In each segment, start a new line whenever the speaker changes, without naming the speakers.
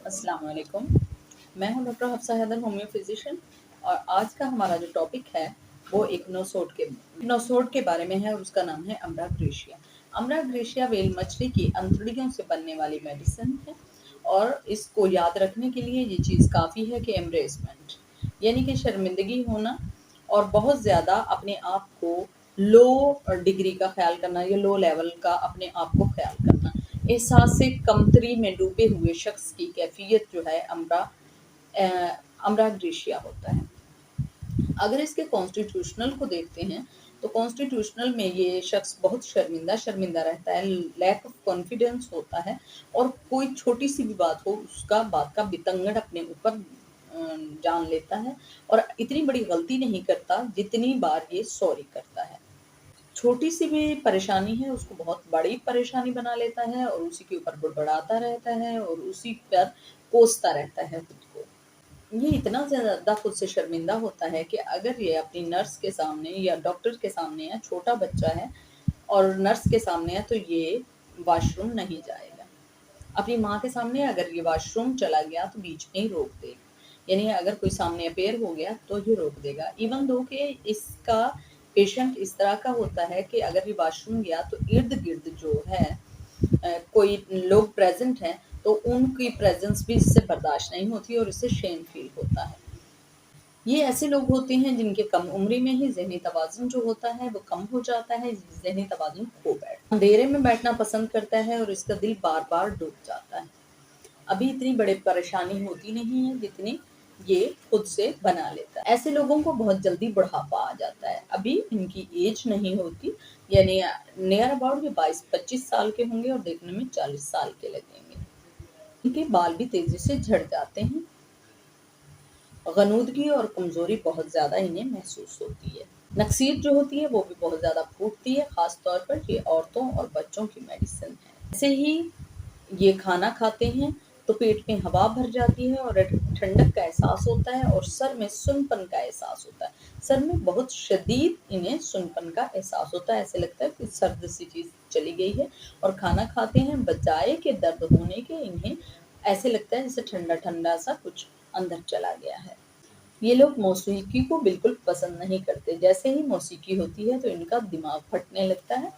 अस्सलाम वालेकुम। मैं हूं doctor Hafsa Haider, homeo physician. और आज का हमारा जो टॉपिक है वो एक नोसोड के बारे में है और उसका नाम है umbra gratia. Umbra gratia whale मछली की अंतड़ियों से बनने वाली मेडिसिन है और इसको याद रखने के लिए ये चीज़ काफ़ी है कि एम्ब्रेसमेंट यानी कि शर्मिंदगी होना और बहुत ज़्यादा अपने आप को लो डिग्री का ख्याल करना या लो लेवल का अपने आप को ख्याल करना, एहसास से कमतरी में डूबे हुए शख्स की कैफियत जो है अम्ब्रा ग्रेशिया होता है। अगर इसके कॉन्स्टिट्यूशनल को देखते हैं तो कॉन्स्टिट्यूशनल में ये शख्स बहुत शर्मिंदा रहता है, लैक ऑफ कॉन्फिडेंस होता है और कोई छोटी सी भी बात हो उसका बात का बितंगड़ अपने ऊपर जान लेता है और इतनी बड़ी गलती नहीं करता जितनी बार ये सॉरी करता है। छोटी सी भी परेशानी है उसको बहुत बड़ी परेशानी बना लेता है और उसी के ऊपर बुड़बड़ाता रहता है और उसी पर कोसता रहता है खुद को। ये इतना ज़्यादा खुद से शर्मिंदा होता है कि अगर ये अपनी नर्स के सामने या डॉक्टर के सामने या छोटा बच्चा है और नर्स के सामने है तो ये वॉशरूम नहीं जाएगा। अपनी माँ के सामने अगर ये वॉशरूम चला गया तो बीच में ही रोक देगा, यानी अगर कोई सामने अपेयर हो गया तो ये रोक देगा। इवन दो कि इसका पेशेंट इस तरह का होता है कि अगर ये वॉशरूम गया तो इर्द गिर्द जो है कोई लोग प्रेजेंट हैं तो उनकी प्रेजेंस भी इससे बर्दाश्त नहीं होती और इससे शेम फील होता है। ये ऐसे लोग होते हैं जिनके कम उम्री में ही ज़हनी तवाज़ुन जो होता है वो कम हो जाता है, ज़हनी तवाज़ुन खो बैठता है, अंधेरे में बैठना पसंद करता है और इसका दिल बार-बार डूब जाता है। अभी इतनी बड़ी परेशानी होती नहीं है जितनी ये खुद से बना लेता है। ऐसे लोगों को बहुत जल्दी बुढ़ापा आ जाता है। अभी इनकी एज नहीं होती, यानी नियर अबाउट ये 22-25 साल के होंगे और देखने में 40 साल के लगेंगे। इनके बाल भी तेजी से झड़ जाते हैं। गनूदगी और कमज़ोरी बहुत ज़्यादा इन्हें महसूस होती है। नक्सीर जो होती है वो भी बहुत ज़्यादा फूटती है, ख़ास तौर पर ये औरतों और बच्चों की मेडिसिन है। ऐसे ही ये खाना खाते हैं तो पेट में हवा भर जाती है और ठंडक का एहसास होता है और सर में सुनपन का एहसास होता है। सर में बहुत शदीद इन्हें सुनपन का एहसास होता है, ऐसे लगता है कि सर्द सी चीज़ चली गई है। और खाना खाते हैं बजाय के दर्द होने के इन्हें ऐसे लगता है जैसे ठंडा-ठंडा सा कुछ अंदर चला गया है। ये लोग मौसीकी को बिल्कुल पसंद नहीं करते। जैसे ही मौसीकी होती है तो इनका दिमाग फटने लगता है।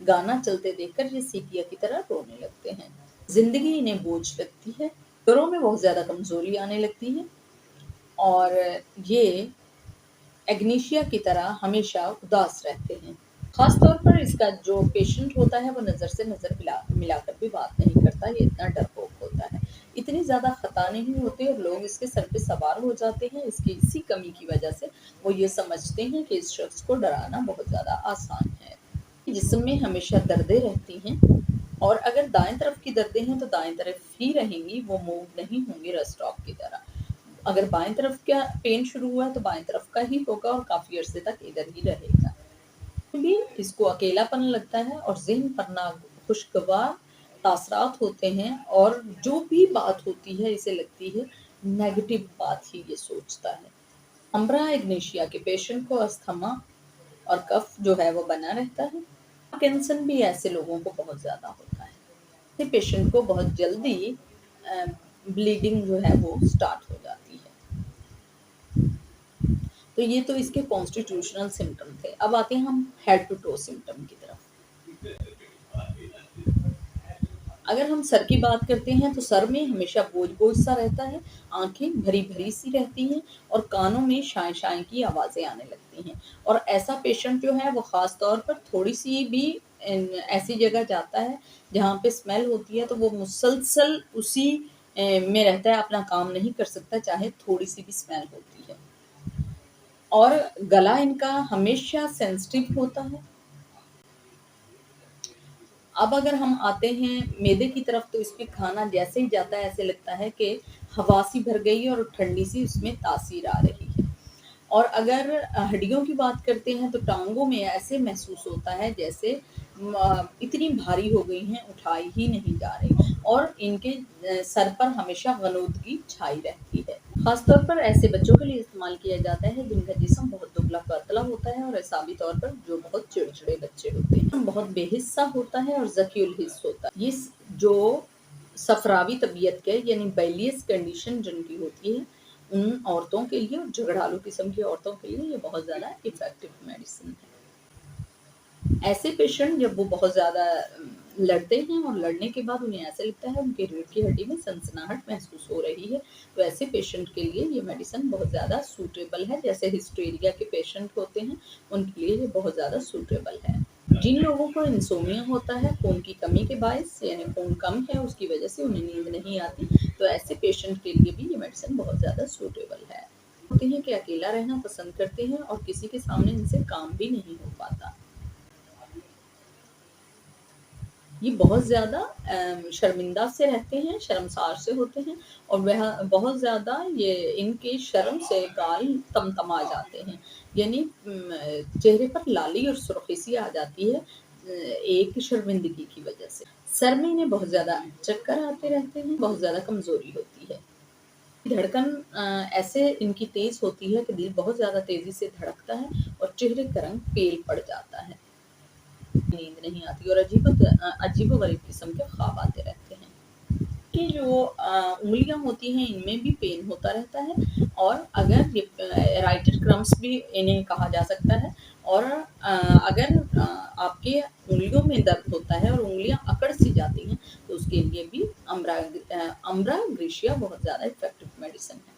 गाना चलते देखकर ये सीटिया की तरह रोने लगते हैं। ज़िंदगी इन्हें बोझ लगती है, घरों में बहुत ज़्यादा कमज़ोरी आने लगती है और ये एग्नीशिया की तरह हमेशा उदास रहते हैं। ख़ास तौर पर इसका जो पेशेंट होता है वो नज़र से नज़र मिलाकर भी बात नहीं करता, ये इतना डरपोक होता है। इतनी ज़्यादा ख़ता नहीं होती और लोग इसके सर पे सवार हो जाते हैं। इसकी इसी कमी की वजह से वो ये समझते हैं कि इस शख्स को डराना बहुत ज़्यादा आसान है। जिस्म में हमेशा दर्दें रहती हैं और अगर दाएँ तरफ की दर्दें हैं तो दाएँ तरफ ही रहेंगी, वो मूव नहीं होंगी रस्टॉप की तरह। अगर बाएँ तरफ का पेन शुरू हुआ है तो बाएँ तरफ का ही होगा और काफ़ी अरसे तक इधर ही रहेगा। भी इसको अकेलापन लगता है और ज़हन पर नाखुशगवार तासरात होते हैं और जो भी बात होती है इसे लगती है नेगेटिव बात ही ये सोचता है। अम्ब्रा एग्नीशिया के पेशेंट को अस्थमा और कफ जो है वो बना रहता है। पार्किंसन भी ऐसे लोगों को बहुत ज़्यादा होता है। ऐसे पेशेंट को बहुत जल्दी ब्लीडिंग जो है वो स्टार्ट हो जाती है। तो ये तो इसके कॉन्स्टिट्यूशनल सिम्टम थे। अब आते हैं हम हेड टू टो सिम्टम की तरफ। अगर हम सर की बात करते हैं तो सर में हमेशा बोझ-बोझ सा रहता है, आँखें भरी-भरी सी रहती हैं और कानों में शाएँ-शाएँ की आवाज़ें आने लगती हैं। और ऐसा पेशेंट जो है वो ख़ास तौर पर थोड़ी-सी भी ऐसी जगह जाता है जहाँ पे स्मेल होती है तो वो मुसलसल उसी में रहता है, अपना काम नहीं कर सकता चाहे थोड़ी-सी भी स्मेल होती है। और गला इनका हमेशा सेंसिटिव होता है। अब अगर हम आते हैं मैदे की तरफ तो इस पे खाना जैसे ही जाता है ऐसे लगता है कि हवा सी भर गई है और ठंडी सी उसमें तासीर आ रही है। और अगर हड्डियों की बात करते हैं तो टाँगों में ऐसे महसूस होता है जैसे इतनी भारी हो गई हैं, उठाई ही नहीं जा रही और इनके सर पर हमेशा गनूदगी छाई रहती है। ख़ास तौर पर ऐसे बच्चों के लिए इस्तेमाल किया जाता है जिनका जिस्म बहुत दुबला-पतला होता है और असाबी तौर पर जो बहुत चिड़चिड़े बच्चे होते हैं। बहुत बेहिस्सा होता है और ज़कीउल हिस्स होता है। ये जो सफरावी तबीयत के यानी बैलियस कंडीशन जिनकी होती है, उन औरतों के लिए और झगड़ालू किस्म की औरतों के लिए ये बहुत ज़्यादा इफ़ेक्टिव मेडिसिन है। ऐसे पेशेंट जब वो बहुत ज़्यादा लड़ते हैं और लड़ने के बाद उन्हें ऐसा लगता है उनकी रीढ़ की हड्डी में सनसनाहट महसूस हो रही है, तो ऐसे पेशेंट के लिए ये मेडिसिन बहुत ज़्यादा सूटेबल है। जैसे हिस्टेरिया के पेशेंट होते हैं, उनके लिए ये बहुत ज़्यादा सूटेबल है। जिन लोगों को इंसोम्निया होता है, खून की कमी के बायस यानी खून कम है उसकी वजह से उन्हें नींद नहीं आती, तो ऐसे पेशेंट के लिए भी ये मेडिसिन बहुत ज़्यादा सूटेबल है। होते हैं कि अकेला रहना पसंद करते हैं और किसी के सामने इनसे काम भी नहीं हो पाता। ये बहुत ज़्यादा शर्मिंदा से रहते हैं, शर्मसार से होते हैं और वह बहुत ज़्यादा ये इनके शर्म से गाल तमतमा जाते हैं। यानी चेहरे पर लाली और सुर्खी सी आ जाती है एक शर्मिंदगी की वजह से। सर में इन्हें बहुत ज़्यादा चक्कर आते रहते हैं, बहुत ज़्यादा कमज़ोरी होती है। धड़कन ऐसे इनकी तेज़ होती है कि दिल बहुत ज़्यादा तेज़ी से धड़कता है और चेहरे का रंग पेल पड़ जाता है। नींद नहीं आती और अजीबो-गरीब किस्म के ख्वाब आते रहते हैं। कि जो उँगलियाँ होती हैं इनमें भी पेन होता रहता है और अगर ये राइटर क्रम्स भी इन्हें कहा जा सकता है और अगर आपके उँगलियों में दर्द होता है और उँगलियाँ अकड़ सी जाती हैं तो उसके लिए भी अम्ब्रा ग्रेशिया बहुत ज़्यादा इफ़ेक्टिव मेडिसिन है।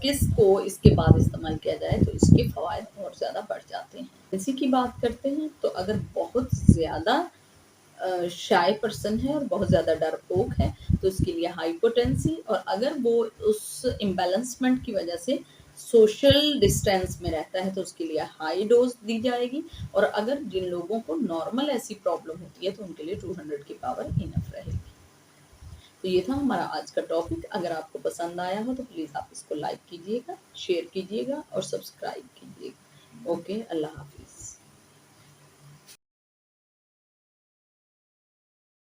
किसको इसके बाद इस्तेमाल किया जाए तो इसके फ़वाइद और ज़्यादा बढ़ जाते हैं। इसी की बात करते हैं तो अगर बहुत ज़्यादा शाय पर्सन है और बहुत ज़्यादा डरपोक है तो उसके लिए हाइपोटेंसी और अगर वो उस इम्बैलेंसमेंट की वजह से सोशल डिस्टेंस में रहता है तो उसके लिए हाई डोज दी जाएगी और अगर जिन लोगों को नॉर्मल ऐसी प्रॉब्लम होती है तो उनके लिए 200 की पावर इनफ रहेगी। तो ये था हमारा आज का टॉपिक। अगर आपको पसंद आया हो तो प्लीज़ आप इसको लाइक कीजिएगा, शेयर कीजिएगा और सब्सक्राइब कीजिएगा। ओके, अल्लाह हाफिज़।